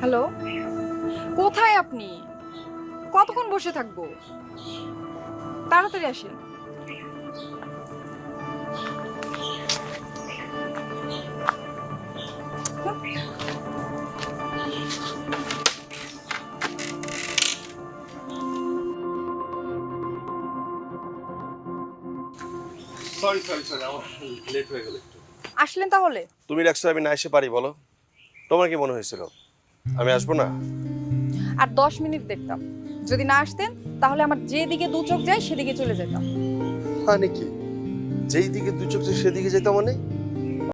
Hello, কোথায় আপনি? কতক্ষণ বসে থাকবো? তাড়াতাড়ি আসেন। সরি সরি সরি আমার লেট হয়ে গেল একটু। আসলেন তাহলে? তুমি ডাকছো আমি না এসে পারি বলো? তোমার কি মনে হয়েছিল আমি আসবো না? আর 10 মিনিট দেখতাম। যদি না আসতেন তাহলে আমার যেদিকে দু চোখ যায় সেদিকে চলে যেতাম। মানে কি? যেই দিকে দু চোখ যায় সেদিকে যেতাম মানে?